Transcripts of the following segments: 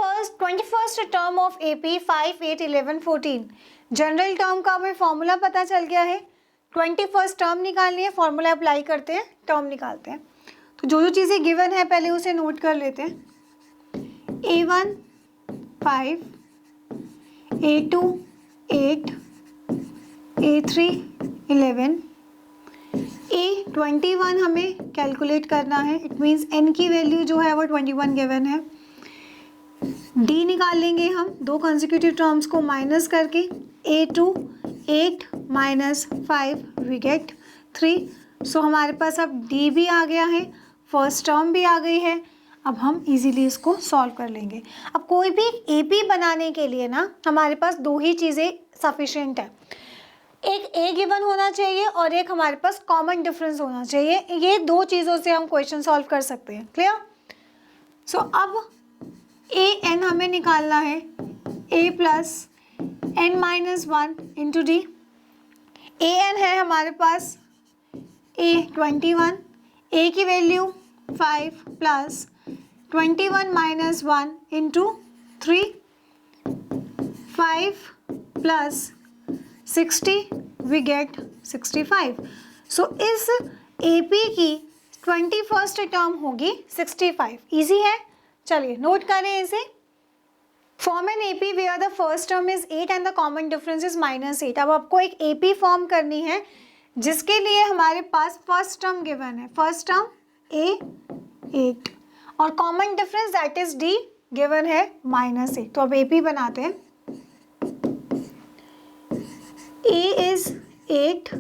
21st term of AP 5, 8, 11, 14 general term का हमें formula पता चल गया है। 21st टर्म निकालनी है, फॉर्मूला अप्लाई करते हैं, टर्म निकालते हैं। तो जो जो चीज़ें गिवन है पहले उसे नोट कर लेते हैं। A1 5, A2 8, A3 11, A21 हमें कैलकुलेट करना है। इट मीन्स n की वैल्यू जो है वो 21 गिवन है। D निकाल लेंगे हम दो कंसेक्यूटिव टर्म्स को माइनस करके। A2 8 minus 5 we get 3। सो हमारे पास अब D भी आ गया है, फर्स्ट टर्म भी आ गई है। अब हम इजीली इसको सॉल्व कर लेंगे। अब कोई भी AP बनाने के लिए ना हमारे पास दो ही चीज़ें सफिशिएंट है, एक A गिवन होना चाहिए और एक हमारे पास कॉमन डिफरेंस होना चाहिए। ये दो चीज़ों से हम क्वेश्चन सॉल्व कर सकते हैं। क्लियर? सो अब AN हमें निकालना है, A plus n minus 1 into D. AN है हमारे पास A21, A की value 5 plus 21 minus 1 into 3, 5 plus 60 we get 65। So इस AP की 21st टर्म होगी 65। इजी है, चलिए नोट करें इसे। Form an AP where the first term is 8 and the common difference is -8। अब आपको एक AP फॉर्म करनी है जिसके लिए हमारे पास फर्स्ट टर्म गिवन है, फर्स्ट टर्म A 8 और common difference that is D given है -8। तो अब AP बनाते हैं। A is 8,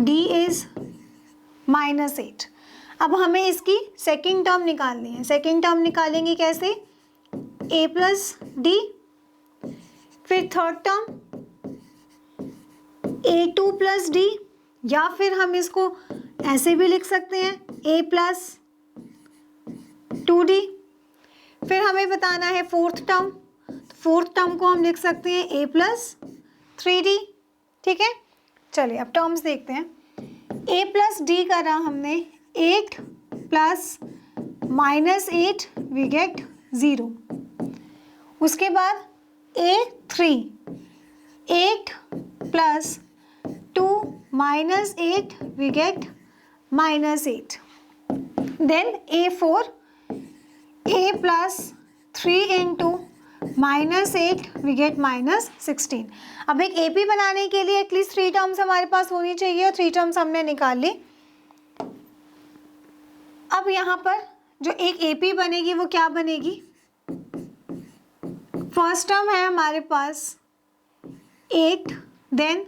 D is -8। अब हमें इसकी सेकेंड टर्म निकालनी है। सेकेंड टर्म निकालेंगे कैसे? A प्लस डी, फिर third term A2 plus D, या फिर हम इसको ऐसे भी लिख सकते हैं A प्लस 2D। फिर हमें बताना है फोर्थ टर्म, तो फोर्थ टर्म को हम लिख सकते हैं A प्लस 3D। ठीक है, चलिए अब टर्म्स देखते हैं। A प्लस डी करा हमने, 8 प्लस -8 वी गेट 0। उसके बाद A3 8 plus 2 -8 we get -8। Then A4 A plus 3 into -8 we get -16। अब एक AP बनाने के लिए एटलीस्ट 3 टर्म्स हमारे पास होनी चाहिए और 3 टर्म्स हमने निकाल ली। अब यहाँ पर जो एक AP बनेगी वो क्या बनेगी? फर्स्ट टर्म है हमारे पास 8, देन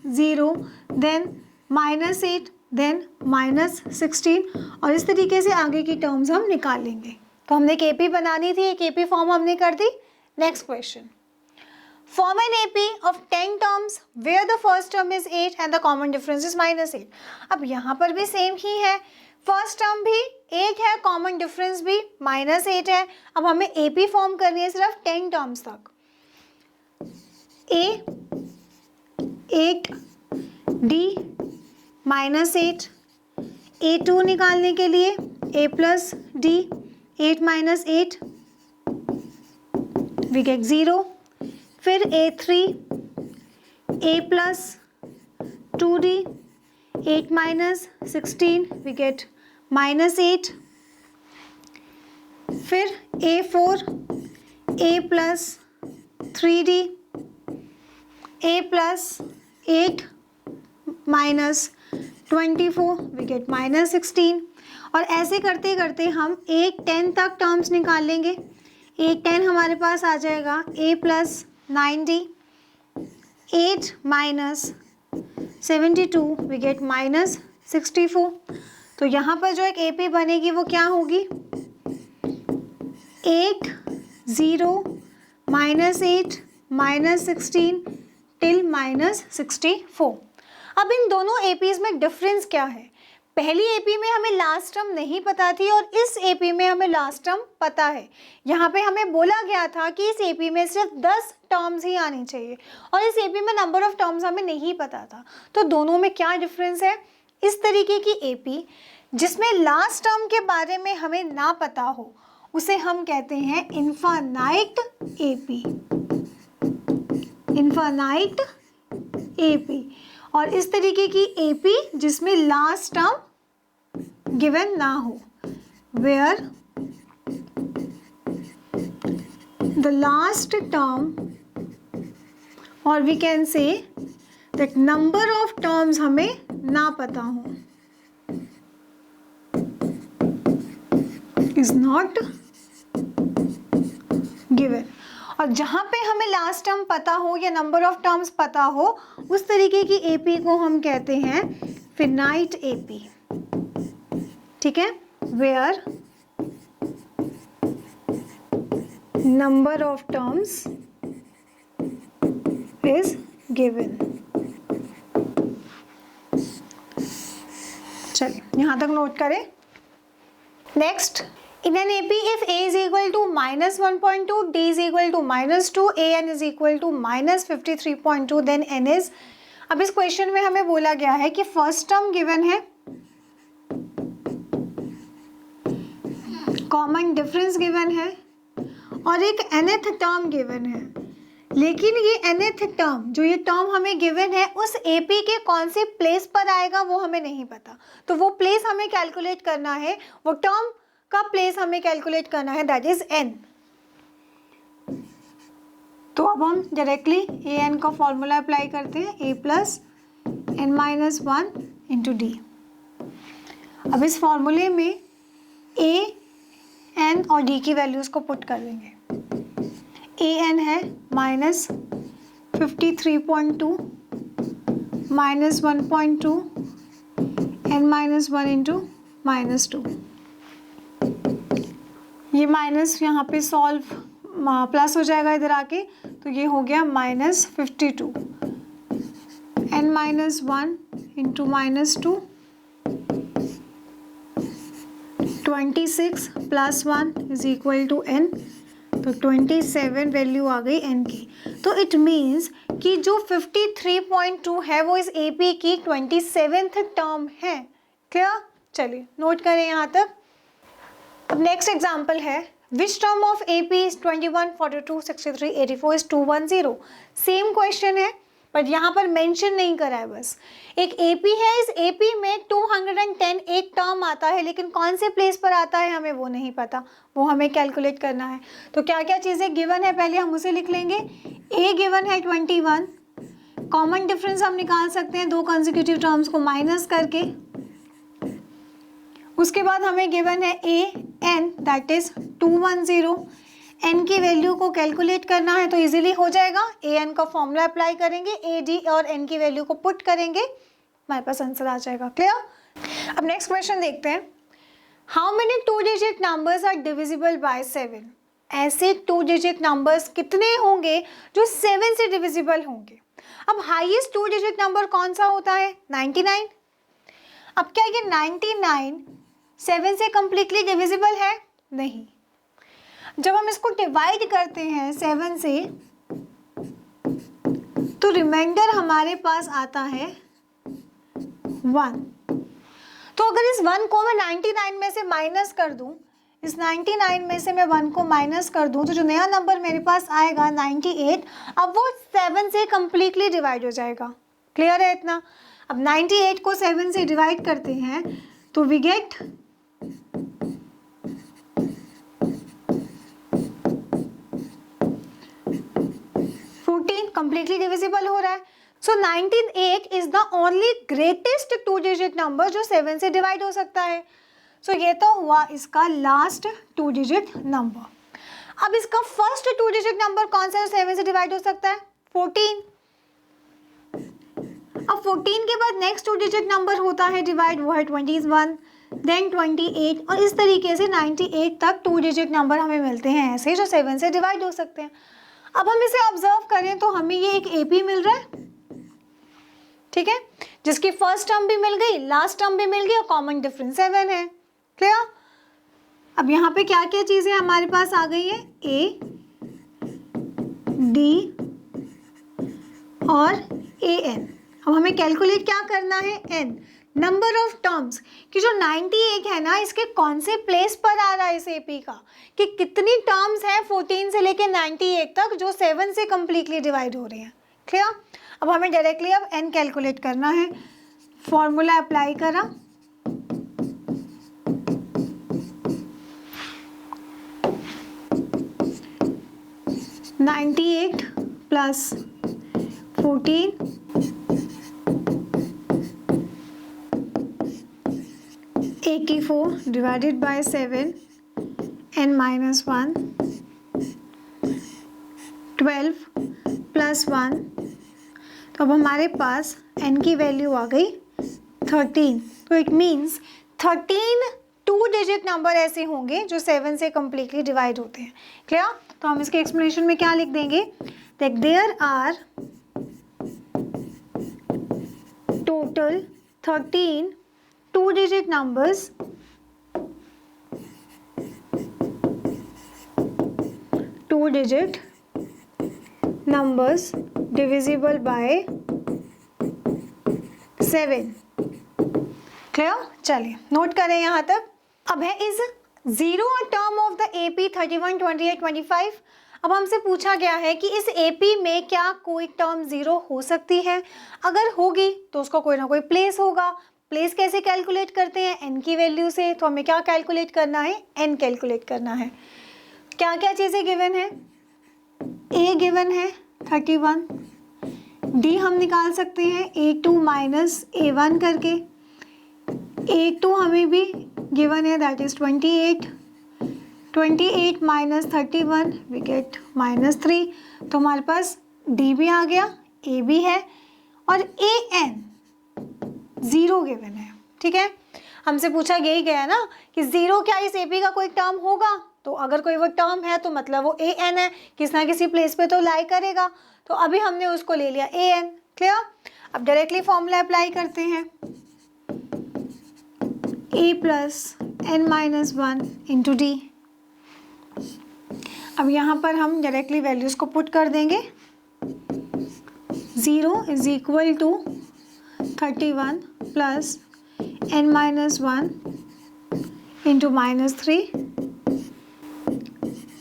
0, देन -8, देन -16 और इस तरीके से आगे की टर्म्स हम निकाल लेंगे। तो हमने एक AP बनानी थी, एक AP फॉर्म हमने कर दी। Next question, form an AP of 10 terms where the first term is 8 and the common difference is -8। अब यहाँ पर भी सेम ही है, फर्स्ट टर्म भी 8 है, कॉमन डिफरेंस भी -8 है। अब हमें AP फॉर्म करनी है सिर्फ 10 टर्म्स तक। A 8, D -8, A2 निकालने के लिए A plus D 8 minus 8 we get 0। फिर A3 A plus 2D 8 minus 16 we get -8। फिर A4 A plus 3D A plus 8 minus 24 we get -16। और ऐसे करते करते हम 8 10 तक टर्म्स निकाल लेंगे। 8 10 हमारे पास आ जाएगा A plus 9D 8 minus 72 we get -64। तो यहाँ पर जो एक AP बनेगी वो क्या होगी? 8 0 -8 -16 टिल -64। अब इन दोनों APs में डिफरेंस क्या है? पहली AP में हमें लास्ट टर्म नहीं पता थी और इस AP में हमें लास्ट टर्म पता है। यहाँ पे हमें बोला गया था कि इस AP में सिर्फ 10 टर्म्स ही आनी चाहिए और इस AP में नंबर ऑफ टर्म्स हमें नहीं पता था। तो दोनों में क्या डिफरेंस है? इस तरीके की AP जिसमें लास्ट टर्म के बारे में हमें ना पता हो उसे हम कहते हैं इनफाइनाइट एपी, इनफाइनाइट एपी। और इस तरीके की एपी जिसमें लास्ट टर्म गिवन ना हो, वेयर द लास्ट टर्म और we can say that number of terms हमें ना पता हो, इज नॉट गिवन। और जहाँ पे हमें लास्ट टर्म पता हो या नंबर ऑफ टर्म्स पता हो, उस तरीके की एपी को हम कहते हैं फिनाइट एपी। ठीक है, where number of terms is given. चलिए यहाँ तक नोट करें। Next, in an AP if A is equal to -1.2, D is equal to -2, AN is equal to -53.2, then N is। अब इस क्वेश्चन में हमें बोला गया है कि फर्स्ट टर्म गिवन है, कॉमन डिफरेंस गिवन है और एक nth टर्म गिवन है। लेकिन ये nth टर्म, जो ये टर्म हमें गिवन है, उस AP के कौन सी प्लेस पर आएगा वो हमें नहीं पता। तो वो प्लेस हमें कैलकुलेट करना है, वो टर्म का प्लेस हमें कैलकुलेट करना है, दैट इज n। तो अब हम डायरेक्टली ए एन का फॉर्मूला अप्लाई करते हैं, a plus n minus 1 into D. अब इस फॉर्मूले में a, n और d की वैल्यूज को पुट कर देंगे। a n है -53.2 -1.2 n माइनस 1 इंटू -2। ये माइनस यहाँ पे सॉल्व प्लस हो जाएगा इधर आके, तो ये हो गया -52 n minus 1 into -2, 26 plus 1 is equal to n। तो 27 वैल्यू आ गई n की। तो इट मीन्स कि जो 53.2 है वो इस AP की 27th टर्म है। क्लियर? चलिए नोट करें यहाँ तक। अब नेक्स्ट एग्जाम्पल है, which term of AP is 21, 42, 63, 84 is 210। Same question है बट यहाँ पर मेंशन नहीं करा है, बस एक AP है, इस AP में 210 एक टर्म आता है, लेकिन कौन से प्लेस पर आता है हमें वो नहीं पता, वो हमें कैलकुलेट करना है। तो क्या क्या चीज़ें गिवन है पहले हम उसे लिख लेंगे। A गिवन है 21, कॉमन डिफरेंस हम निकाल सकते हैं दो कंसेक्यूटिव टर्म्स को माइनस करके। उसके बाद हमें गिवन है a n that is 210। n की वैल्यू को कैलकुलेट करना है तो इजीली हो जाएगा, a n का फॉर्मूला अप्लाई करेंगे, a d और n की वैल्यू को पुट करेंगे, हमारे पास आंसर आ जाएगा। क्लियर? अब नेक्स्ट क्वेश्चन देखते हैं, how many 2 digit numbers are divisible by 7। ऐसे 2 डिजिट नंबर्स कितने होंगे जो 7 से डिविजिबल होंगे। अब हाईएस्ट 2 डिजिट नंबर कौन सा होता है? 99। अब क्या ये 99 7 से कंप्लीटली डिविजिबल है? नहीं। जब हम इसको डिवाइड करते हैं 7 से तो रिमाइंडर हमारे पास आता है 1। तो अगर इस 1 को मैं 99 में से माइनस कर दूं, इस 99 में से मैं 1 को माइनस कर दूं, तो जो नया नंबर मेरे पास आएगा 98, अब वो 7 से कंप्लीटली डिवाइड हो जाएगा। क्लियर है इतना? अब 98 को 7 से डिवाइड करते हैं तो वी गेट 14, कंप्लीटली डिविजिबल हो रहा है। सो 98 is the only greatest 2 digit number जो 7 से डिवाइड हो सकता है। सो ये तो हुआ इसका लास्ट 2 डिजिट नंबर। अब इसका फर्स्ट 2 डिजिट नंबर कौन सा है 7 से डिवाइड हो सकता है? 14। अब 14 के बाद नेक्स्ट 2 डिजिट नंबर होता है डिवाइड, वो है 21, देन 28, और इस तरीके से 98 तक 2 डिजिट नंबर हमें मिलते हैं ऐसे जो 7 से डिवाइड हो सकते हैं। अब हम इसे ऑब्जर्व करें तो हमें ये एक AP मिल रहा है, ठीक है, जिसकी फर्स्ट टर्म भी मिल गई, लास्ट टर्म भी मिल गई और कॉमन डिफरेंस 7 है। क्लियर? अब यहाँ पे क्या क्या चीजें हमारे पास आ गई है? A, D और AN। अब हमें कैलकुलेट क्या करना है? N। नंबर ऑफ टर्म्स कि जो 98 है ना, इसके कौन से प्लेस पर आ रहा है इस एपी का, कि कितनी टर्म्स हैं 14 से लेके 98 तक जो 7 से कम्प्लीटली डिवाइड हो रही हैं। क्लियर? अब हमें डायरेक्टली अब n कैलकुलेट करना है। फॉर्मूला अप्लाई करा, (98 + 14 84 डिवाइडेड बाय 7 n - 1 12 + 1। तो अब हमारे पास n की वैल्यू आ गई 13। तो it means 13 two digit number ऐसे होंगे जो 7 से कम्प्लीटली डिवाइड होते हैं। क्लियर? तो हम इसके एक्सप्लेनेशन में क्या लिख देंगे, that there are total 13 two digit numbers divisible by 7। Clear? चलिए नोट करें यहाँ तक। अब है is zero a term of the AP 31, 28, 25। अब हमसे पूछा गया है कि इस एपी में क्या कोई टर्म जीरो हो सकती है, अगर होगी तो उसका कोई ना कोई प्लेस होगा। प्लेस कैसे कैलकुलेट करते हैं, n की वैल्यू से। तो हमें क्या कैलकुलेट करना है, n कैलकुलेट करना है। क्या क्या चीज़ें गिवन है, a गिवन है 31, d हम निकाल सकते हैं a2 - a1 करके, a2 हमें भी गिवन है दैट इज 28, 28 - 31 वी गेट -3। तो हमारे पास d भी आ गया, a भी है और an 0 गिवन है। ठीक है, हमसे पूछा यही गया ना कि 0 क्या इस AP का कोई टर्म होगा, तो अगर कोई वो टर्म है तो मतलब वो an है, किसी ना किसी प्लेस पे तो लाई करेगा। तो अभी हमने उसको ले लिया an। क्लियर? अब डायरेक्टली फॉर्मूला अप्लाई करते हैं, a + n - 1 × d। अब यहाँ पर हम डायरेक्टली वैल्यूज़ को पुट कर देंगे। 0 = 31 + n - 1 × -3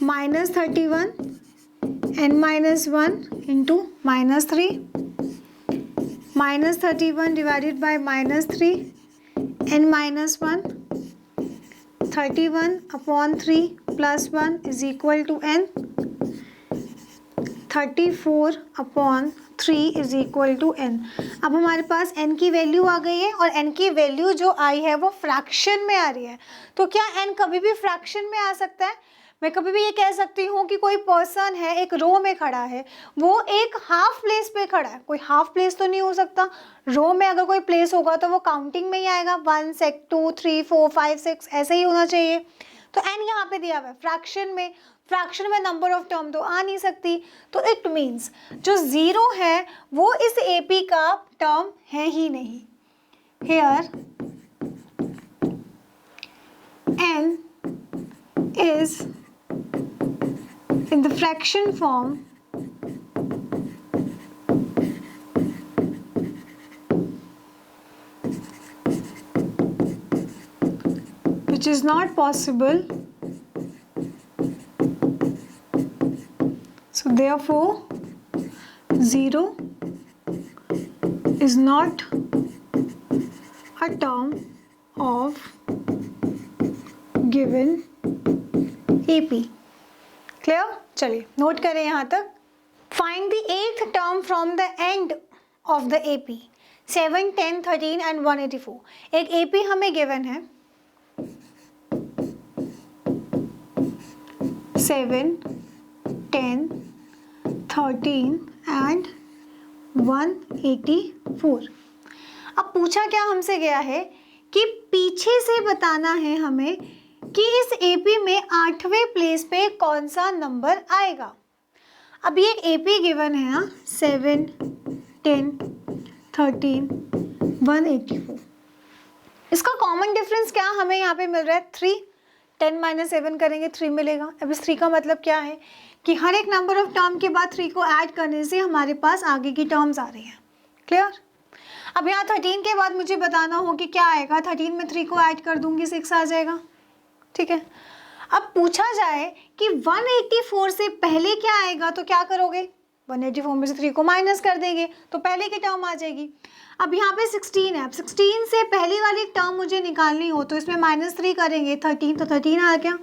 -31 n - 1 × -3 -31 divided by -3 n - 1 31/3 + 1 = n 34/3 = n। अब हमारे पास n की वैल्यू आ गई है और n की वैल्यू जो आई है वो फ्रैक्शन में आ रही है। तो क्या n कभी भी फ्रैक्शन में आ सकता है? मैं कभी भी ये कह सकती हूँ कि कोई पर्सन है, एक रो में खड़ा है, वो एक हाफ प्लेस पे खड़ा है, कोई हाफ प्लेस तो नहीं हो सकता। रो में अगर कोई प्लेस होगा तो वो काउंटिंग में ही आएगा, 1 2 3 4 5 6 ऐसे ही होना चाहिए। तो n यहाँ पे दिया हुआ है फ्रैक्शन में, फ्रैक्शन में नंबर ऑफ टर्म तो आ नहीं सकती। तो इट मीन्स जो 0 है वो इस AP का टर्म है ही नहीं। Here n is in the fraction form which is not possible, so therefore 0 is not a term of given AP। Clear? चलिए नोट करें यहाँ तक। Find the 8th term from the end of the AP 7, 10, 13 and 184। एक AP हमें given है 7, 10, 13 and 184। अब पूछा क्या हमसे गया है कि पीछे से बताना है हमें कि इस AP में 8वें प्लेस पे कौन सा नंबर आएगा। अब ये AP गिवन है ना 7, 10, 13, 184। इसका कॉमन डिफरेंस क्या हमें यहाँ पे मिल रहा है 3। 10 - 7 करेंगे 3 मिलेगा। अब इस 3 का मतलब क्या है कि हर एक नंबर ऑफ टर्म के बाद 3 को ऐड करने से हमारे पास आगे की टर्म्स आ रही हैं। क्लियर? अब यहाँ 13 के बाद मुझे बताना हो कि क्या आएगा। 13 में 3 को ऐड कर दूंगी 6 आ जाएगा, ठीक है। अब पूछा जाए कि 184 से पहले क्या आएगा तो क्या करोगे, 184 में से 3 को माइनस कर देंगे तो पहले की टर्म आ जाएगी। अब यहाँ पे 16 है, अब 16 से पहले वाली टर्म मुझे निकालनी हो तो इसमें -3 करेंगे, 13 तो 13 आ गया।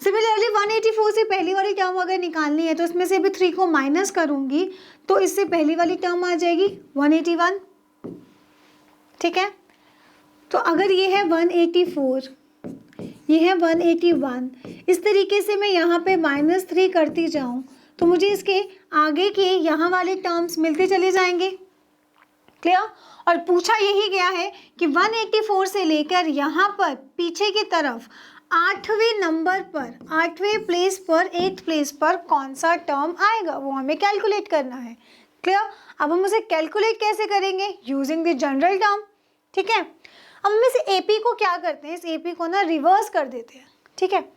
सिमिलरली 184 से पहली वाली टर्म अगर निकालनी है तो इसमें से भी 3 को माइनस करूँगी तो इससे पहली वाली टर्म आ जाएगी 181, ठीक है। तो अगर ये है 184, ये है 181, इस तरीके से मैं यहाँ पे -3 करती जाऊँ तो मुझे इसके आगे के यहाँ वाले टर्म्स मिलते चले जाएंगे, क्लियर। और पूछा यही गया है कि 184 से लेकर यहाँ पर पीछे की तरफ 8वें नंबर पर, 8वें प्लेस पर, 8th प्लेस पर कौन सा टर्म आएगा वो हमें कैलकुलेट करना है, क्लियर। अब हम उसे कैलकुलेट कैसे करेंगे, यूजिंग द जनरल टर्म, ठीक है। अब हम इस AP को क्या करते हैं, इस AP को ना रिवर्स कर देते हैं, ठीक है।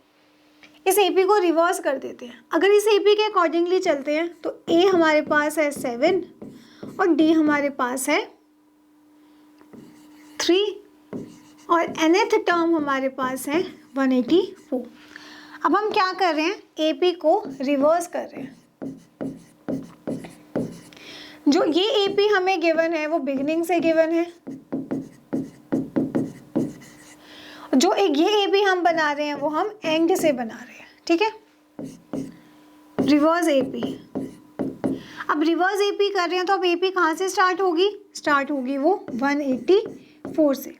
इस AP को रिवर्स कर देते हैं। अगर इस AP के अकॉर्डिंगली चलते हैं तो A हमारे पास है 7 और D हमारे पास है 3 और nth टर्म हमारे पास है 184। अब हम क्या कर रहे हैं, AP को रिवर्स कर रहे हैं। जो ये AP हमें गिवन है वो बिगिनिंग से गिवन है, जो एक ये AP हम बना रहे हैं वो हम एंड से बना रहे हैं, ठीक है। रिवर्स AP, अब रिवर्स AP कर रहे हैं तो अब AP कहाँ से स्टार्ट होगी, स्टार्ट होगी वो 184 से,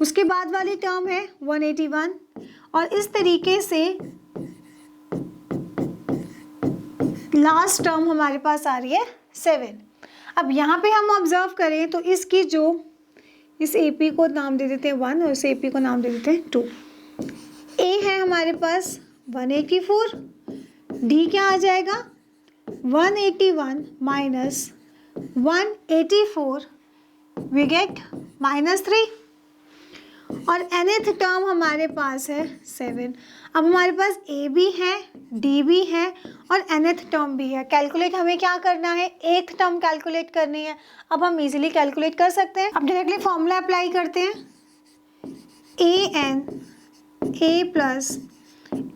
उसके बाद वाली टर्म है 181 और इस तरीके से लास्ट टर्म हमारे पास आ रही है 7। अब यहाँ पे हम ऑब्जर्व करें तो इसकी जो, इस AP को नाम दे देते हैं 1 और इस AP को नाम दे देते हैं 2। A है हमारे पास 184, D क्या आ जाएगा 181 माइनस 184, वी गेट -3 और nth टर्म हमारे पास है 7। अब हमारे पास A भी है, D भी है और nth टर्म भी है। कैलकुलेट हमें क्या करना है, एक टर्म कैलकुलेट करनी है। अब हम इजीली कैलकुलेट कर सकते हैं। अब डायरेक्टली फॉर्मूला अप्लाई करते हैं, A plus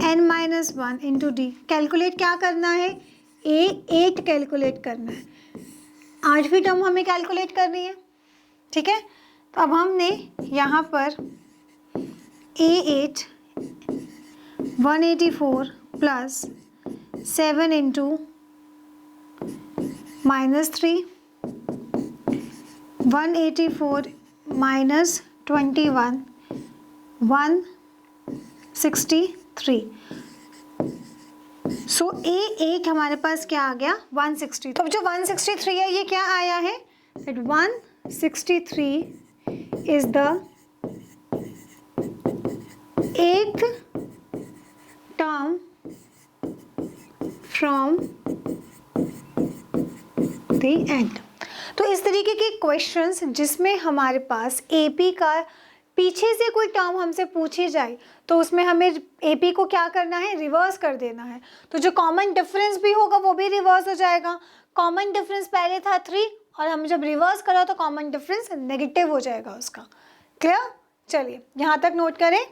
n-1 into D। Calculate क्या करना है, A 8 कैलकुलेट करना है, 8वीं टर्म हमें कैलकुलेट करनी है, ठीक है। तो अब हमने यहाँ पर A8 184 प्लस 7 इंटू -3, 184 माइनस 21 163। सो A8 हमारे पास क्या आ गया 160। तो जो 163 है ये क्या आया है, that 163 is the 8th term from the end। तो इस तरीके के क्वेश्चंस जिसमें हमारे पास AP का पीछे से कोई टर्म हमसे पूछी जाए तो उसमें हमें AP को क्या करना है, रिवर्स कर देना है। तो जो कॉमन डिफरेंस भी होगा वो भी रिवर्स हो जाएगा। कॉमन डिफरेंस पहले था 3 और हम जब रिवर्स करा तो कॉमन डिफरेंस नेगेटिव हो जाएगा उसका, क्लियर। चलिए यहाँ तक नोट करें।